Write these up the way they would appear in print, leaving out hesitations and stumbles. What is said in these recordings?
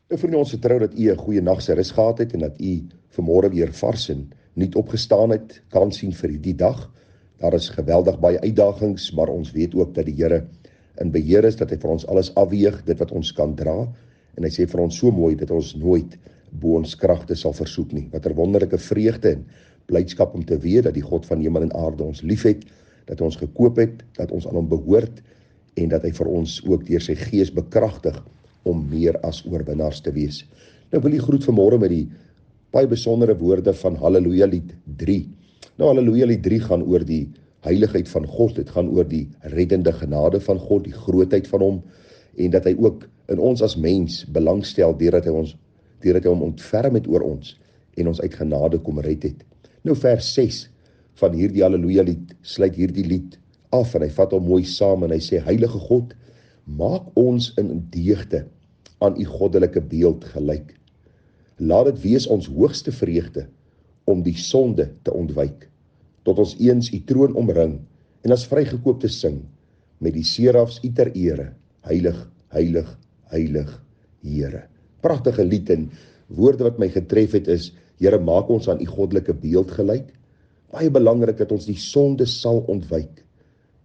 Nou vriende, ons vertrou dat u 'n goeie nag se rus gehad het en dat u vanmôre weer vars en nuut opgestaan het, kan sien vir die dag. Daar is geweldig baie uitdagings, maar ons weet ook dat die Here in beheer is, dat hy vir ons alles afweeg, dit wat ons kan dra. En hy sê vir ons so mooi dat ons nooit bo ons kragte sal versoek nie. Wat 'n wonderlike vreugde en blydskap om te weet dat die God van hemel en aarde ons liefhet, dat hy ons gekoop het, dat ons aan hom behoort en dat hy vir ons ook deur sy gees bekragtig om meer as oorwinnaars te wees. Nou wil ek groet vanmôre met die baie besondere woorde van Halleluja lied 3. Nou Halleluja lied 3 gaan oor die heiligheid van God, dit gaan oor die reddende genade van God, die grootheid van hom en dat hy ook in ons as mens belangstel deurdat hy hom ontferm het oor ons en ons uit genade kom red het. Nou vers 6 van hierdie Halleluja lied sluit hierdie lied af en hy vat hom mooi saam en hy sê: Heilige God, maak ons in deugde aan u goddelike beeld gelyk. Laat dit wees ons hoogste vreugde om die sonde te ontwyk, tot ons eens u troon omring en as vrygekoop te sing met die serafs u ter ere, heilig, heilig, heilig, Here. Pragtige lied en woorde wat my getref het is: Here, maak ons aan u goddelike beeld gelyk. Baie belangrik dat ons die sonde sal ontwyk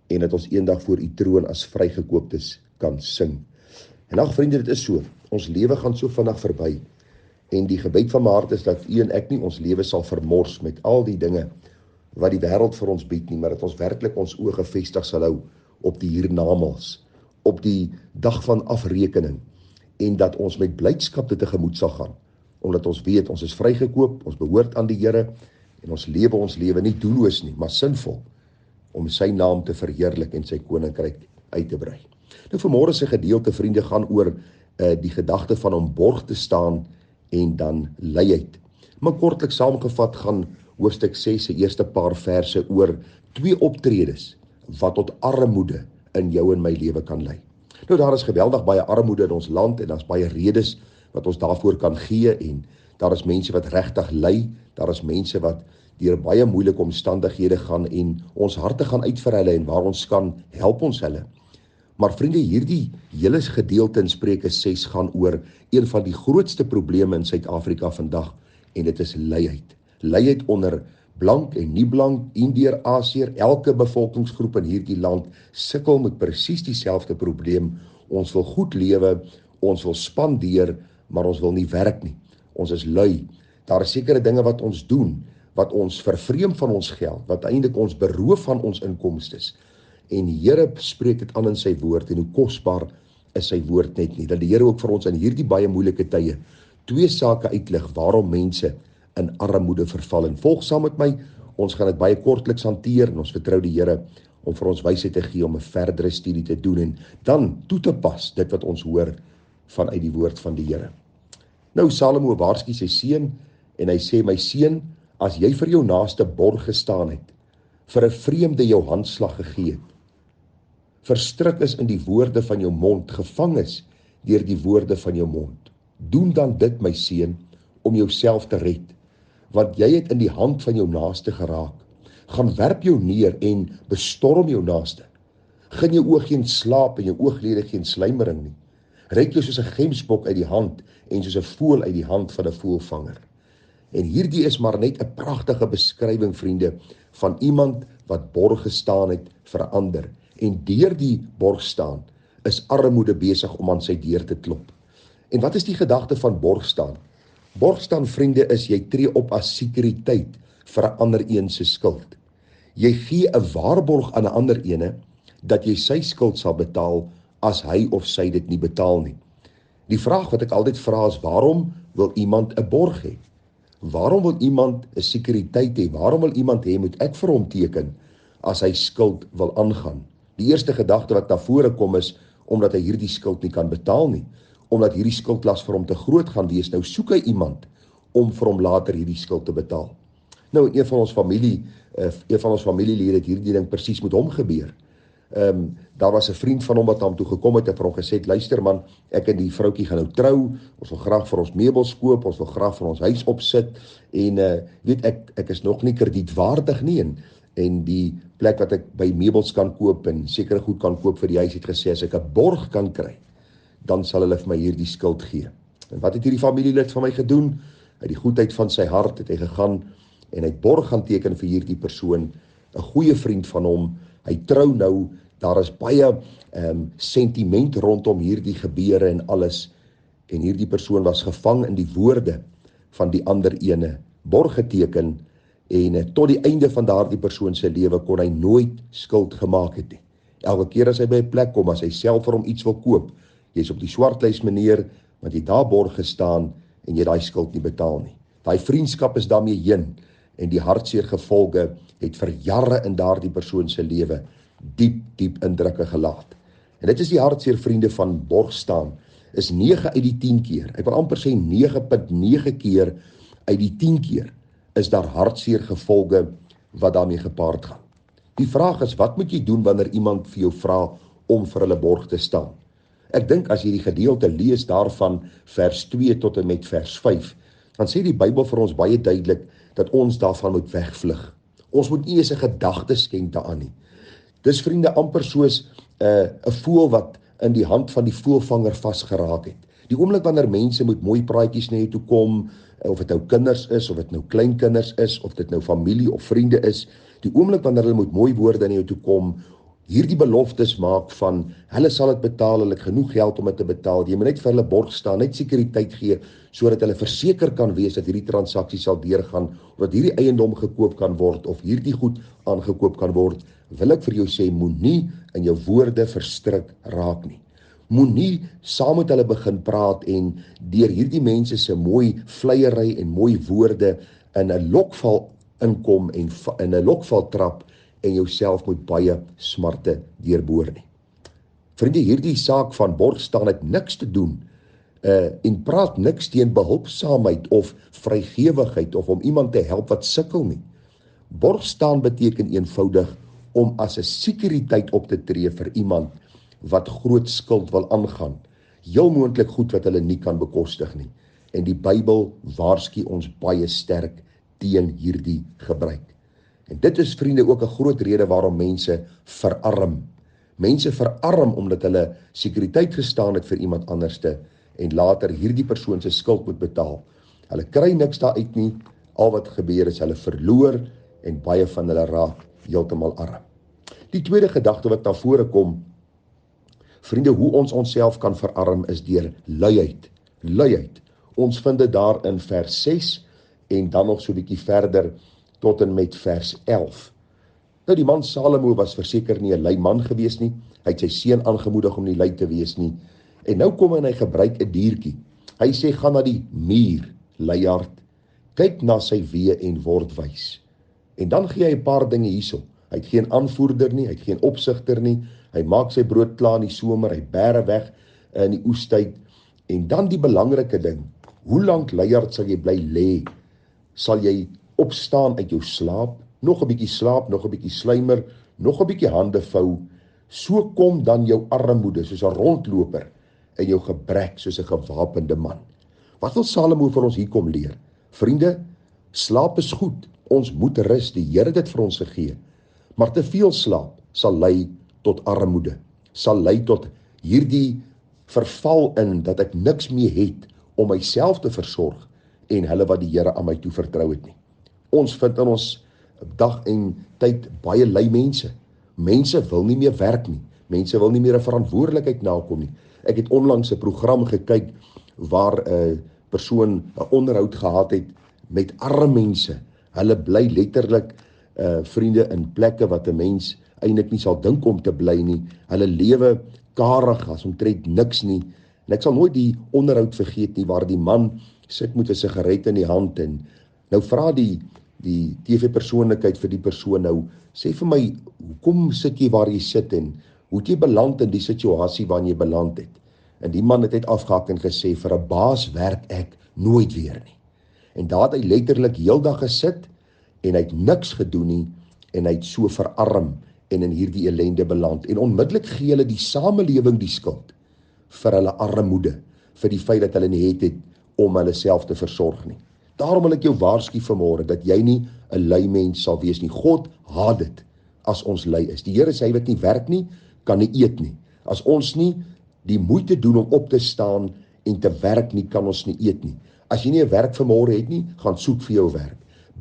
en dat ons eendag voor u troon as vrygekooptes kan sing. En ag vriende, dit is so. Ons lewe gaan so vinnig verby. En die gebed van my hart is dat u en ek nie ons lewe sal vermors met al die dinge wat die wêreld vir ons bied nie, maar dat ons werklik ons oë gefestig sal hou op die hiernamaals, op die dag van afrekening en dat ons met blydskap dit tegemoet sal gaan, omdat ons weet ons is vrygekoop, ons behoort aan die Here en ons lewe nie doelloos nie, maar sinvol om sy naam te verheerlik en sy koninkryk uit te brei. Nou vanmôre se gedeelte vriende gaan oor die gedagte van om borg te staan en dan luiheid. Maar kortliks saamgevat gaan hoofstuk 6 se eerste paar verse oor 2 optredes wat tot armoede in jou en my lewe kan lei. Nou daar is geweldig baie armoede in ons land en daar's baie redes wat ons daarvoor kan gee en daar is mense wat regtig ly, daar is mense wat deur baie moeilike omstandighede gaan en ons harte gaan uit vir hulle en waar ons kan, help ons hulle. Maar vriende, hierdie hele gedeelte in Spreuke 6 gaan oor een van die grootste probleme in Suid-Afrika vandag en dit is luiheid. Luiheid onder blank en nie blank, Indiër, Asiër, elke bevolkingsgroep in hierdie land sukkel met presies dieselfde probleem. Ons wil goed lewe, ons wil spandeer, maar ons wil nie werk nie. Ons is lui. Daar is sekere dinge wat ons doen, wat ons vervreem van ons geld, wat eintlik ons beroof van ons inkomstes. En die Here spreek dit aan in sy woord en hoe kosbaar is sy woord net nie. Dat die Here ook vir ons in hierdie baie moeilike tye 2 sake uitlig waarom mense in armoede verval. En volg saam met my, ons gaan dit baie kortliks hanteer en ons vertrou die Here om vir ons wysheid te gee om 'n verdere studie te doen en dan toe te pas dit wat ons hoor vanuit die woord van die Here. Nou Salomo waarsku sy seun en hy sê: My seun, as jy vir jou naaste borg gestaan het, vir 'n vreemde jou handslag gegee het, verstrik is in die woorde van jou mond, gevang is deur die woorde van jou mond. Doen dan dit, my seun, om jouself te red, want jy het in die hand van jou naaste geraak. Gaan werp jou neer en bestorm jou naaste. Gun jou oog geen slaap en jou ooglede geen sluimering nie. Red jou soos 'n gemsbok uit die hand en soos 'n voël uit die hand van 'n voëlvanger. En hierdie is maar net 'n pragtige beskrywing, vriende, van iemand wat borg gestaan het vir 'n ander. En deur die borg staan is armoede besig om aan sy deur te klop. En wat is die gedagte van borg staan? Borg staan, vriende, is jy tree op as sekuriteit vir 'n ander een se skuld. Jy gee 'n waarborg aan 'n ander ene dat jy sy skuld sal betaal as hy of sy dit nie betaal nie. Die vraag wat ek altyd vra is: waarom wil iemand 'n borg hê? Waarom wil iemand 'n sekuriteit hê? Waarom wil iemand hê moet ek vir hom teken as hy skuld wil aangaan? Die eerste gedagte wat na vore kom is omdat hy hierdie skuld nie kan betaal nie, omdat hierdie skuldlas vir hom te groot gaan wees. Nou soek hy iemand om vir hom later hierdie skuld te betaal. Nou een van ons familielede het hierdie ding presies met hom gebeur. Daar was 'n vriend van hom wat na hom toe gekom het en vir hom gesê: Luister man, ek en die vroutjie gaan nou trou, ons wil graag vir ons meubels koop, ons wil graag vir ons huis opsit en weet ek is nog nie kredietwaardig nie en die plek wat ek by meubels kan koop en sekere goed kan koop vir die huis het gesê, as ek 'n borg kan kry, dan sal hulle vir my hierdie skuld gee. En wat het hierdie familielid van my gedoen? Uit die goedheid van sy hart het hy gegaan en hy het borg gaan teken vir hierdie persoon, 'n goeie vriend van hom. Hy trou nou, daar is baie sentiment rondom hierdie gebeure en alles. En hierdie persoon was gevang in die woorde van die ander ene, borg geteken, en tot die einde van daardie persoon se lewe kon hy nooit skuld gemaak het nie. Elke keer as hy by 'n plek kom, as hy self vir hom iets wil koop, jy's op die swartlys meneer, want jy daar borg gestaan en jy daai skuld nie betaal nie. Daai vriendskap is daarmee heen en die hartseer gevolge het vir jare in daardie persoon se lewe diep indrukke gelaat. En dit is die hartseer vriende van borg staan, is 9 uit die 10 keer, ek wil amper sê 9.9 keer uit die 10 keer, is daar hartseer gevolge wat daarmee gepaard gaan. Die vraag is, wat moet jy doen wanneer iemand vir jou vra om vir hulle borg te staan? Ek dink as jy die gedeelte lees daarvan vers 2 tot en met vers 5, dan sê die Bybel vir ons baie duidelik dat ons daarvan moet wegvlug. Ons moet nie eens 'n gedagte skenk daaraan nie. Dis vriende amper soos 'n voël wat in die hand van die voëlvanger vasgeraak het. Die oomblik wanneer mense met mooi praatjies na jou toe kom, of dit nou kinders is, of dit nou kleinkinders is, of dit nou familie of vriende is, die oomblik wanneer hulle met mooi woorde na jou toe kom, hierdie beloftes maak van, hulle sal dit betaal, hulle het genoeg geld om dit te betaal, jy moet net vir hulle borg staan, net sekuriteit gee, sodat hulle verseker kan wees dat hierdie transaksie sal deurgaan, of dat hierdie eiendom gekoop kan word, of hierdie goed aangekoop kan word, wil ek vir jou sê, moenie in jou woorde verstrik raak nie. Moenie saam met hulle begin praat en deur hierdie mense se mooi vleiery en mooi woorde in 'n lokval inkom en in 'n lokval trap en jouself met baie smarte deurboor nie. Vriende, hierdie saak van borg staan het niks te doen en praat niks teen behulpsaamheid of vrygewigheid of om iemand te help wat sukkel nie. Borg staan beteken eenvoudig om as 'n sekuriteit op te tree vir iemand wat groot skuld wil aangaan, heel moontlik goed wat hulle nie kan bekostig nie. En die Bybel waarsku ons baie sterk teen hierdie gebruik. En dit is vriende ook 'n groot rede waarom mense verarm. Mense verarm omdat hulle sekuriteit gestaan het vir iemand anderste en later hierdie persoon se skuld moet betaal. Hulle kry niks daaruit nie, al wat gebeur is hulle verloor en baie van hulle raak heeltemal arm. Die tweede gedagte wat na vore kom, vriende, hoe ons onsself kan verarm is deur luiheid. Luiheid. Ons vind dit daar in vers 6 en dan nog so 'n bietjie verder tot en met vers 11. Nou die man Salomo was verseker nie 'n lui man gewees nie. Hy het sy seun aangemoedig om nie lui te wees nie. En nou kom hy en hy gebruik 'n diertjie. Hy sê gaan na die muur, luiaard, kyk na sy weë en word wys. En dan gee hy 'n paar dinge hierso. Hy het geen aanvoerder nie, hy het geen opsigter nie. Hy maak sy brood klaar in die somer, hy bære weg in die oestyd. En dan die belangrike ding, hoe lank luiaard sal jy bly lê? Sal jy opstaan uit jou slaap, nog 'n bietjie slaap, nog 'n bietjie sluimer, nog 'n bietjie hande vou? So kom dan jou armoede soos 'n rondloper en jou gebrek soos 'n gewapende man. Wat wil Salomo vir ons hier kom leer? Vriende, slaap is goed, ons moet rus, die Here het dit vir ons gegee. Maar te veel slaap sal lei tot armoede, sal lei tot hierdie verval in dat ek niks meer het om myself te versorg en hulle wat die Here aan my toe vertrou het nie. Ons vind in ons dag en tyd baie lui mense. Mense wil nie meer werk nie. Mense wil nie meer 'n verantwoordelikheid nakom nie. Ek het onlangs 'n program gekyk waar 'n persoon 'n onderhoud gehad het met arme mense. Hulle bly letterlik vriende in plekke wat 'n mens eintlik nie sal dink om te bly nie. Hulle lewe karig, as omtrent niks nie. En ek sal nooit die onderhoud vergeet nie waar die man sit met 'n sigaret in die hand en nou vra die TV-persoonlikheid vir die persoon nou, sê vir my, hoekom sit jy waar jy sit en hoe het jy beland in die situasie waarin jy beland het? En die man het net afgehak en gesê, vir 'n baas werk ek nooit weer nie. En daar het hy letterlik heeldag gesit en hy het niks gedoen nie en hy het so verarm en in hierdie ellende beland. En onmiddellik gee hulle die samelewing die skuld vir hulle armoede, vir die feit dat hulle nie het om hulle self te versorg nie. Daarom wil ek jou waarsku vanmôre dat jy nie 'n lui mens sal wees nie. God haat dit as ons lui is. Die Here sê hy wat nie werk nie, kan nie eet nie. As ons nie die moeite doen om op te staan en te werk nie, kan ons nie eet nie. As jy nie 'n werk vir môre het nie, gaan soek vir jou werk.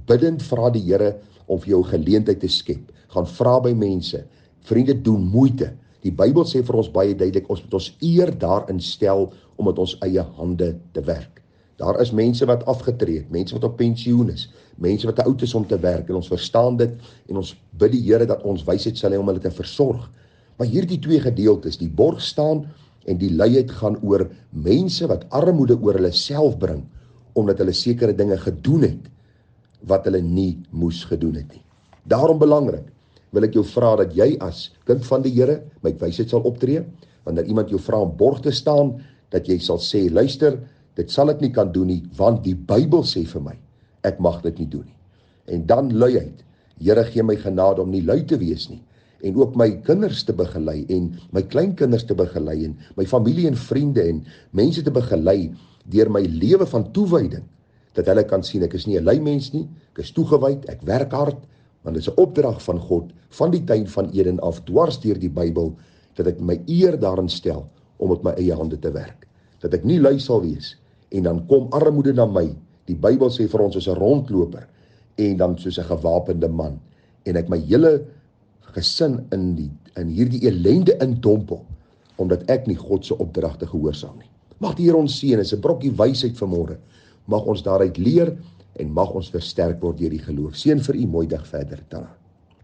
Bidend vra die Here om vir jou geleentheid te skep. Gaan vra by mense. Vriende, doen moeite. Die Bybel sê vir ons baie duidelik, ons moet ons eer daarin stel om met ons eie hande te werk. Daar is mense wat afgetree het, mense wat op pensioen is, mense wat te oud is om te werk, en ons verstaan dit, en ons bid die Here dat ons wysheid sal hê om hulle te versorg. Maar hierdie twee gedeeltes, die borg staan en die luiheid, gaan oor mense wat armoede oor hulle self bring, omdat hulle sekere dinge gedoen het, wat hulle nie moes gedoen het nie. Daarom belangrik, wil ek jou vra dat jy as kind van die Here met wysheid sal optree, wanneer iemand jou vra om borg te staan, dat jy sal sê, luister, dit sal ek nie kan doen nie, want die Bybel sê vir my, ek mag dit nie doen nie. En dan luiheid, Here gee my genade om nie lui te wees nie, en ook my kinders te begelei, en my kleinkinders te begelei, en my familie en vriende, en mense te begelei, deur my lewe van toewyding, dat hulle kan sien, ek is nie 'n lui mens nie, ek is toegewyd, ek werk hard, want dit is 'n opdrag van God, van die tuin van Eden af, dwars deur die Bybel, dat ek my eer daarin stel, om met my eie hande te werk, dat ek nie lui sal wees, en dan kom armoede na my, die Bybel sê vir ons, as 'n rondloper, en dan soos 'n gewapende man, en ek my hele gesin in hierdie ellende indompel, omdat ek nie God se opdragte gehoorsaam nie. Mag die Here ons seën, is 'n brokkie wysheid vanmôre, mag ons daaruit leer, en mag ons versterk word deur die geloof. Seën vir u, mooi dag verder, Tana.